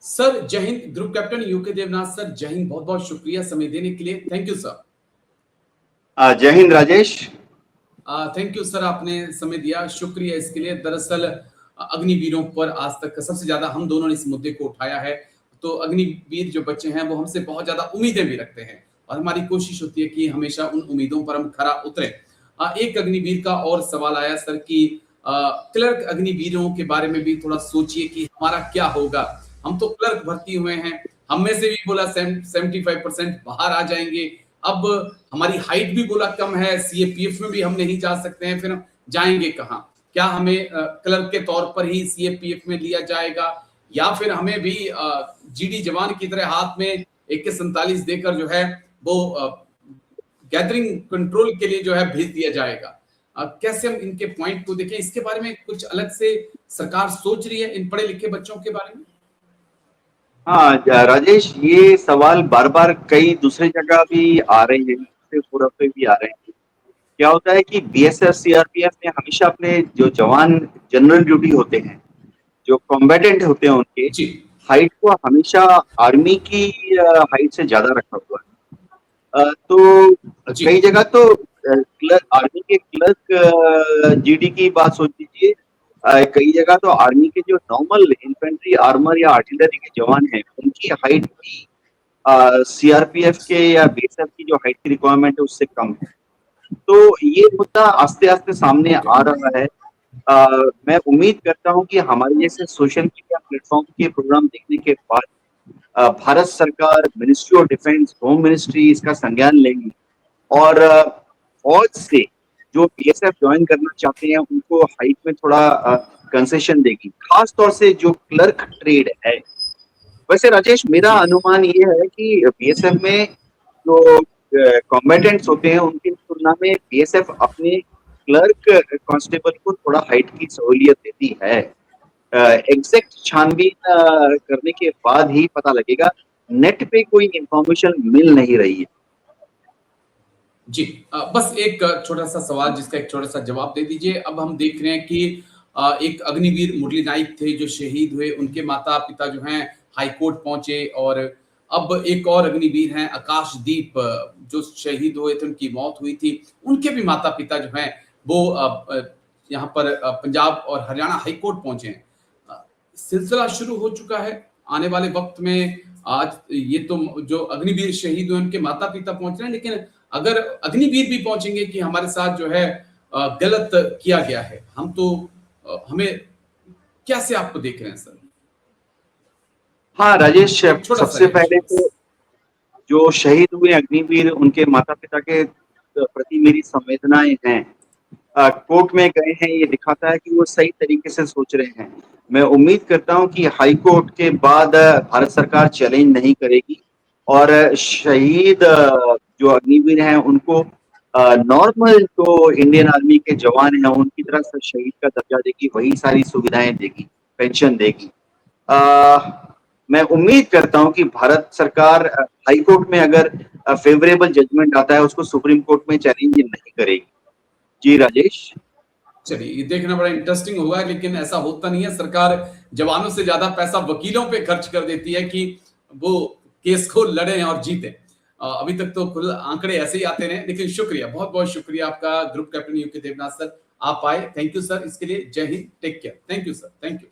Sir Jai Hind. Group captain UK Devnath sir, Jai Hind. बहुत बहुत शुक्रिया समय देने के लिए। Thank you sir. Jai Hind Rajesh. Thank you sir, आपने समय दिया, शुक्रिया इसके लिए। दरअसल अग्निवीरों पर आज तक सबसे ज्यादा हम दोनों ने इस मुद्दे को उठाया है। तो अग्निवीर जो बच्चे हैं वो हमसे बहुत ज्यादा उम्मीदें भी रखते हैं और हमारी कोशिश होती है कि हमेशा उन उम्मीदों पर हम खरा उतरे। एक अग्निवीर का और सवाल आया सर कि क्लर्क अग्निवीरों के बारे में भी थोड़ा सोचिए कि हमारा क्या होगा। हम तो क्लर्क भर्ती हुए हैं, हम में से भी बोला 75% बाहर आ जाएंगे। अब हमारी हाइट भी बोला कम है, सीएपीएफ में भी हम नहीं जा सकते हैं, फिर हम जाएंगे कहाँ? क्या हमें क्लर्क के तौर पर ही सीएपीएफ में लिया जाएगा या फिर हमें भी जीडी जवान की तरह हाथ में AK-47 देकर जो है वो गैदरिंग कंट्रोल के लिए जो है भेज दिया जाएगा? कैसे हम इनके पॉइंट को देखें, इसके बारे में कुछ अलग से सरकार सोच रही है इन पढ़े लिखे बच्चों के बारे में? हाँ राजेश, ये सवाल बार बार कई दूसरे जगह भी आ रहे हैं, दूसरे फोरम पे भी आ रहे हैं। क्या होता है कि बीएसएफ सीआरपीएफ ने हमेशा अपने जो जवान जनरल ड्यूटी होते हैं, जो कॉम्बेटेंट होते हैं, उनके जी हाइट को हमेशा आर्मी की हाइट से ज्यादा रखा हुआ है। तो जी कई जगह तो क्लर्क, आर्मी के क्लर्क जीडी की बात सोच लीजिए। कई जगह तो आर्मी के जो नॉर्मल इन्फेंट्री, आर्मर या आर्टिलरी के जवान हैं, उनकी हाइट भी सीआरपीएफ के या बीएसएफ की जो हाइट की रिक्वायरमेंट है उससे कम है। तो ये मुद्दा आस्ते आस्ते सामने ओके आ रहा है। मैं उम्मीद करता हूं कि हमारे जैसे सोशल मीडिया प्लेटफॉर्म के प्रोग्राम देखने के बाद भारत सरकार, ministry of defence, home ministry इसका संज्ञान लेंगी और फौज से जो बीएसएफ ज्वाइन करना चाहते हैं उनको हाइट में थोड़ा कंसेशन देगी, खास तौर से जो क्लर्क ट्रेड है। वैसे राजेश, मेरा जी अनुमान ये है कि बीएसएफ में जो कॉम्बेटेंट्स होते हैं उनकी तुलना में बीएसएफ अपने क्लर्क कांस्टेबल को थोड़ा हाइट की सहूलियत देती है। एग्जैक्ट छानबीन करने के बाद ही पता लगेगा। नेट पे कोई इंफॉर्मेशन मिल नहीं रही है। जी बस एक छोटा सा सवाल जिसका एक छोटा सा जवाब दे दीजिए। अब हम देख रहे हैं कि एक अग्निवीर मुरली नाइक थे जो शहीद हुए, उनके माता पिता जो हैं हाई कोर्ट पहुंचे और अब एक और अग्निवीर हैं आकाशदीप, जो शहीद हुए थे, उनकी मौत हुई थी, उनके भी माता पिता जो हैं वो यहाँ पर पंजाब और हरियाणा हाई कोर्ट पहुंचे हैं। सिलसिला शुरू हो चुका है। आने वाले वक्त में आज ये तो जो अग्निवीर शहीद हुए उनके माता पिता पहुंच रहे हैं, लेकिन अगर अग्निवीर भी पहुंचेंगे कि हमारे साथ जो है गलत किया गया है, हम तो हमें कैसे आपको देख रहे हैं सर? हाँ राजेश, एक छोटा सा सबसे रिएक्शन पहले बस। तो जो शहीद हुए अग्निवीर, उनके माता पिता के प्रति मेरी संवेदनाएं हैं। कोर्ट में गए हैं, ये दिखाता है कि वो सही तरीके से सोच रहे हैं। मैं उम्मीद करता हूं कि हाई कोर्ट के बाद भारत सरकार चैलेंज नहीं करेगी और शहीद जो अग्निवीर हैं उनको नॉर्मल जो इंडियन आर्मी के जवान हैं उनकी तरह से शहीद का दर्जा देगी, वही सारी सुविधाएं देगी, पेंशन देगी। मैं उम्मीद करता हूं कि भारत सरकार हाई कोर्ट में अगर फेवरेबल जजमेंट आता है उसको सुप्रीम कोर्ट में चैलेंज नहीं करेगी। जी राजेश। चलिए, ये देखना बड़ा इंटरेस्टिंग होगा, लेकिन ऐसा होता नहीं है। सरकार जवानों से ज्यादा पैसा वकीलों पे खर्च कर देती है कि वो केस को लड़े और जीते। अभी तक तो कुल आंकड़े ऐसे ही आते रहे, लेकिन शुक्रिया, बहुत बहुत शुक्रिया आपका group captain UK Devnath sir, आप आए। थैंक यू सर इसके लिए। जय Hind, take care. Thank you sir, thank you.